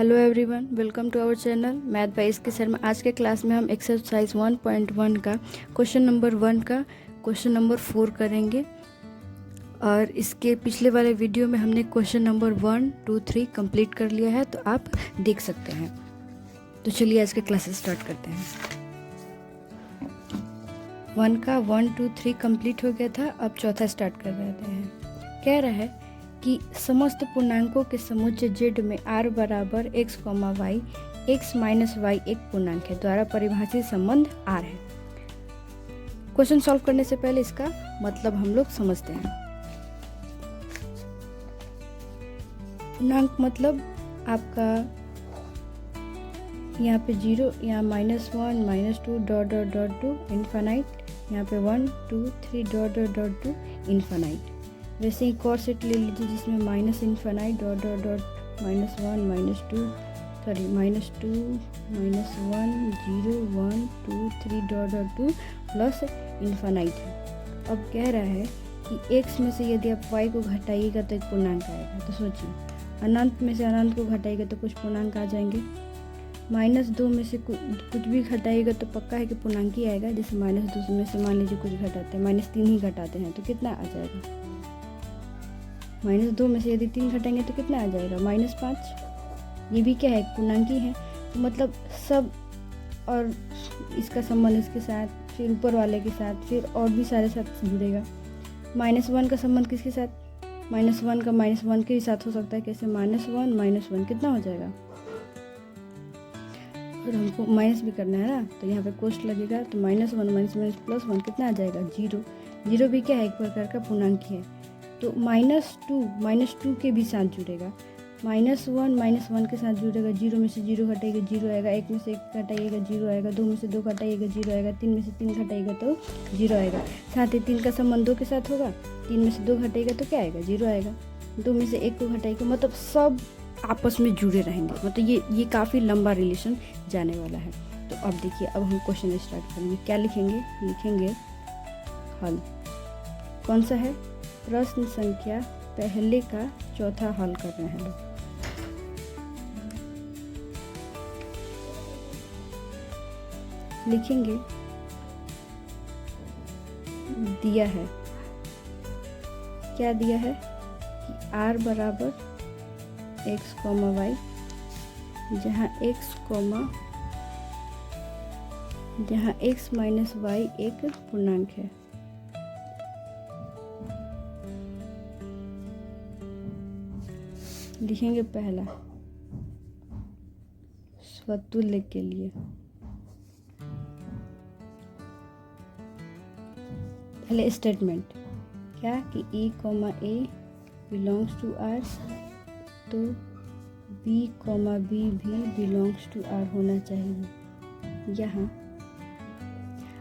Hello everyone, welcome to our channel math by इसके शर्मा। आज के क्लास में हम एक्सरसाइज 1.1 का क्वेश्चन नंबर 1 का क्वेश्चन नंबर 4 करेंगे। और इसके पिछले वाले वीडियो में हमने क्वेश्चन नंबर 1, 2, 3 कंप्लीट कर लिया है, तो आप देख सकते हैं। तो चलिए आज के क्लासेस स्टार्ट करते हैं। 1 का 1, 2, 3 कंप्लीट हो गया था। अब चौथा स्टार्ट कर रहे हैं। कह रहा है कि समस्त पूर्णांकों के समुच्चय z में r बराबर x, y, x minus y एक पूर्णांक है द्वारा परिभाषित संबंध r है। क्वेश्चन सॉल्व करने से पहले इसका मतलब हम लोग समझते हैं। पूर्णांक मतलब आपका यहाँ पे 0, यहाँ -1, -2 dot dot dot to infinite, यहाँ पे 1, 2, 3 dot dot dot to infinite. वैसे ही कॉर्ड सेट ले लीजिए जिसमें minus infinite dot dot dot -1, -2, -2, -1, 0, 1, 2, 3 dot dot two plus infinite है। अब कह रहा है कि x में से यदि आप y को घटाइएगा तो एक पूर्णांक आएगा। तो सोचिए, अनंत में से अनंत को घटाइएगा तो कुछ पूर्णांक आ जाएंगे। -2 में से कुछ भी घटाइएगा तो पक्का है कि पूर्णांक ही आएगा। जैसे -2 में से मान लीजिए कुछ घटाते हैं, -3 ही घटाते हैं तो कितना आ जाएगा। -2 में से यदि 3 घटाएंगे तो कितना आ जाएगा, -5। ये भी क्या है, पूर्णांक ही है। तो मतलब सब, और इसका संबंध इसके साथ, फिर ऊपर वाले के साथ, फिर और भी सारे साथ जुड़ेगा। -1 का संबंध किसके साथ, -1 का -1 के ही साथ हो सकता है। कैसे, -1 -1 कितना हो जाएगा। और हमको माइनस भी करना है ना, तो यहाँ पे कोष्ट लगेगा। तो -1 -1 कितना आ जाएगा, 0। 0 भी क्या है, एक प्रकार का पूर्णांक ही है। तो -2 के भी साथ जुड़ेगा। -1 -1 के साथ जुड़ेगा। 0 में से 0 घटाइएगा 0 आएगा, 1 में से 1 घटाइएगा 0 आएगा, 2 में से 2 घटाइएगा 0 आएगा, 3 में से 3 घटाइएगा तो 0 आएगा। साथ ही 3 का संबंध 2 के साथ होगा। 3 में से 2 घटाइएगा तो क्या आएगा, 0 आएगा। 2 में से 1 को घटाइएगा, मतलब सब आपस में जुड़े रहेंगे। मतलब ये काफ़ी लंबा रिलेशन जाने वाला है। तो अब देखिए, अब हम क्वेश्चन स्टार्ट करेंगे। क्या लिखेंगे हल। कौन सा है, प्रश्न संख्या पहले का चौथा हल कर रहे हैं लोग। लिखेंगे, दिया है, क्या दिया है कि r बराबर x, y, जहाँ x माइनस y एक पूर्णांक है। लिखेंगे पहला, स्वतुल्य के लिए। पहले स्टेटमेंट क्या कि e, a belongs to r, तो b, b भी बिलोंग्स टू r होना चाहिए यहाँ।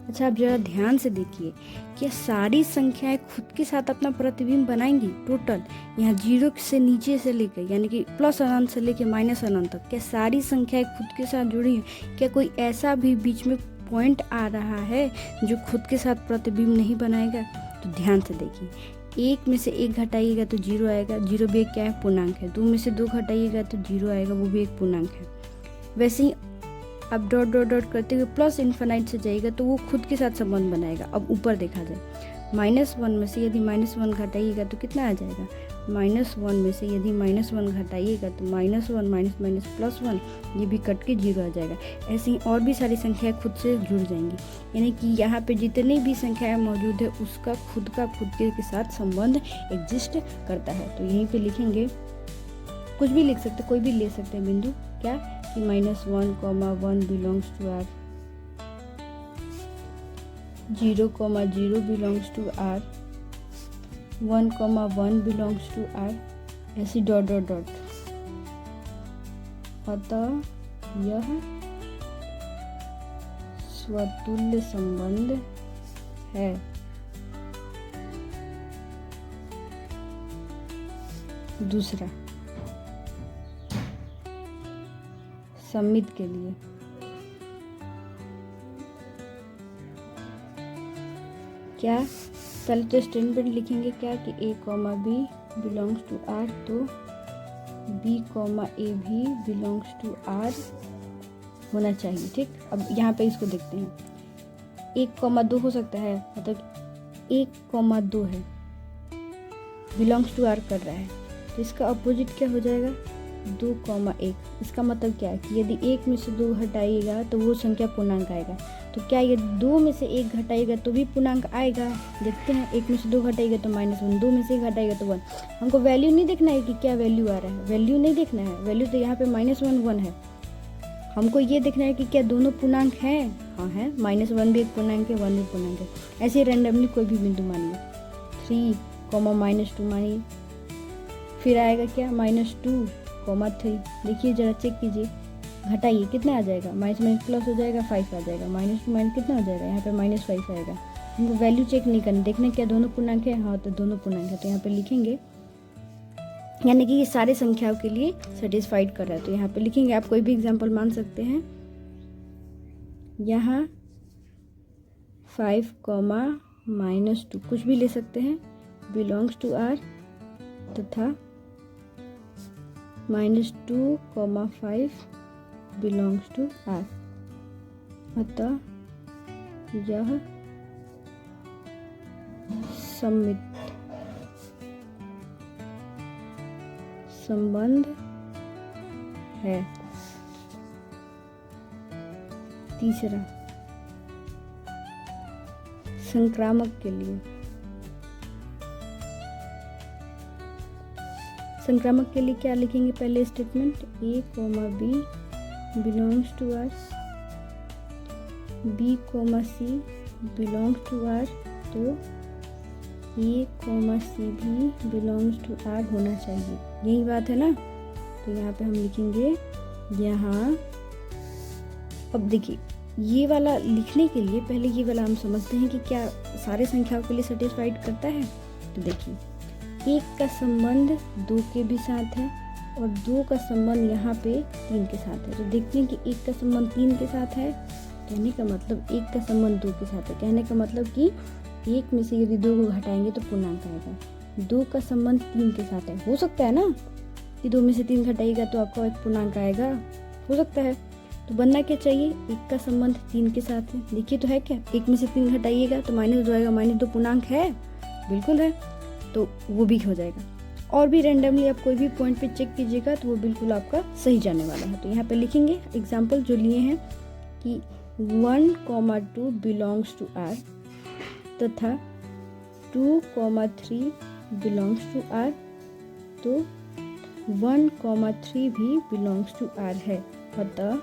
अच्छा, आप जरा ध्यान से देखिए, क्या सारी संख्याएं खुद के साथ अपना प्रतिबिंब बनाएंगी टोटल। यहाँ 0 से नीचे से लेकर, यानी कि प्लस अनंत से लेकर माइनस अनंत तक, क्या सारी संख्याएं खुद के साथ जुड़ी हैं। क्या कोई ऐसा भी बीच में पॉइंट आ रहा है जो खुद के साथ प्रतिबिंब नहीं बनाएगा। तो ध्यान से देखिए, 1 में से 1 घटाइएगा तो 0 आएगा। 0 भी एक क्या है, पूर्णांक है। 2 में से 2 घटाइएगा तो 0 आएगा, वो भी एक पूर्णांक है। वैसे ही अब डॉट डॉट डॉट करते हुए प्लस इन्फानाइट से जाइएगा तो वो खुद के साथ संबंध बनाएगा। अब ऊपर देखा जाए, -1 में से यदि -1 घटाइएगा तो कितना आ जाएगा, -1 में से यदि -1 घटाइएगा तो -1 माइनस +1, ये भी कट के 0 आ जाएगा। ऐसे ही और भी सारी संख्याएं खुद से जुड़ जाएंगी। यानी कि यहाँ पे जितनी भी संख्याएं मौजूद है उसका खुद के साथ संबंध एग्जिस्ट करता है। तो यहीं पे लिखेंगे, कुछ भी लिख सकते, कोई भी ले सकते हैं बिंदु, क्या कि -1, 1 belongs to r, 0, 0 belongs to r, 1, 1 belongs to r, ऐसी डॉट डॉट डॉट। अतः यह स्वतुल्य संबंध है। दूसरा, सममित के लिए क्या, पहले तो स्टेटमेंट लिखेंगे क्या कि a, b belongs to r, तो बी कॉमा ए भी बिलोंग्स टू आर होना चाहिए। ठीक, अब यहाँ पे इसको देखते हैं, 1,2 हो सकता है, मतलब 1,2 है, बिलोंग्स टू आर कर रहा है, तो इसका अपोजिट क्या हो जाएगा, 2,1। इसका मतलब क्या है कि यदि 1 में से 2 हटाइएगा तो वो संख्या पूर्णांक आएगा। तो क्या ये 2 में से 1 घटाइएगा तो भी पूर्णांक आएगा? देखते हैं, 1 में से 2 घटाइएगा तो -1, 2 में से 1 घटाइएगा तो 1। हमको वैल्यू नहीं देखना है कि क्या वैल्यू आ रहा है, वैल्यू नहीं देखना है, वैल्यू तो यहाँ पे -1 1 है। हमको ये देखना है कि क्या दोनों पूर्णांक हैं। हाँ है, -1 भी एक पूर्णांक है, 1 भी पूर्णांक है। ऐसे रैंडमली कोई भी बिंदु मानिए, 3, -2 मानिए, फिर आएगा क्या, -2, 3। देखिए जरा चेक कीजिए, घटाइए कितना आ जाएगा, माइनस प्लस हो जाएगा, 5 आ जाएगा, -2 कितना हो जाएगा, यहाँ पे -5 आएगा। हमको वैल्यू चेक नहीं करनी, देखना क्या दोनों पूर्णांक है। हाँ, तो दोनों पूर्णांक है, तो यहाँ पे लिखेंगे, यानी कि ये सारे संख्याओं के लिए सेटिस्फाइड कर रहा है, तो यहाँ पे लिखेंगे। आप कोई भी एग्जांपल मान सकते हैं, यहाँ 5, -2 कुछ भी ले सकते हैं, बिलोंग्स टू आर, तथा -2, 5 बिलोंग्स टू आर। अतः यह सममित संबंध है। तीसरा, संक्रामक के लिए, संक्रामक के लिए क्या लिखेंगे, पहले statement, A, B belongs to R, B, C belongs to R, तो A, C भी बिलोंग्स टू आर होना चाहिए। यही बात है ना, तो यहाँ पे हम लिखेंगे, यहाँ अब देखिए, ये वाला लिखने के लिए पहले ये वाला हम समझते हैं कि क्या सारे संख्याओं के लिए सेटिस्फाइड करता है। तो देखिए, 1 का संबंध 2 के भी साथ है और 2 का संबंध यहाँ पे 3 के साथ है। तो देखते हैं कि 1 का संबंध 3 के साथ है, कहने का मतलब 1 का संबंध 2 के साथ है, कहने का मतलब कि 1 में से यदि 2 को घटाएंगे तो पूर्णांक आएगा। 2 का संबंध 3 के साथ है, हो सकता है ना कि 2 में से 3 घटाइएगा तो आपका एक पूर्णांक आएगा, हो सकता है। तो बनना क्या चाहिए, 1 का संबंध 3 के साथ है, देखिए तो है क्या, 1 में से 3 घटाइएगा तो -2 आएगा, -2 पूर्णांक है, बिल्कुल है, तो वो भी हो जाएगा। और भी रैंडमली आप कोई भी पॉइंट पे चेक कीजिएगा तो वो बिल्कुल आपका सही जाने वाला है। तो यहाँ पे लिखेंगे एग्जाम्पल जो लिए हैं कि 1, 2 बिलोंग्स टू आर, तथा 2, 3 बिलोंग्स टू आर, तो 1, 3 भी बिलोंग्स टू आर है। अतः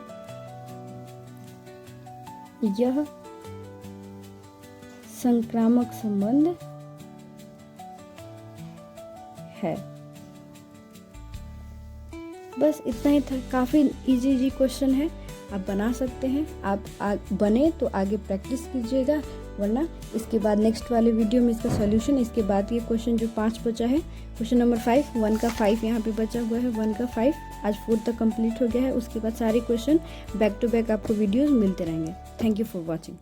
यह संक्रामक संबंध है। बस इतना ही था, काफ़ी इजी क्वेश्चन है, आप बना सकते हैं। आप बने तो आगे प्रैक्टिस कीजिएगा, वरना इसके बाद नेक्स्ट वाले वीडियो में इसका सॉल्यूशन, इसके बाद ये क्वेश्चन जो 5 बचा है, क्वेश्चन नंबर 5, 1 का 5 यहाँ पे बचा हुआ है, 1 का 5 आज 4 तक कंप्लीट हो गया है। उसके बाद सारे क्वेश्चन बैक टू बैक आपको वीडियोस मिलते रहेंगे। Thank you for watching.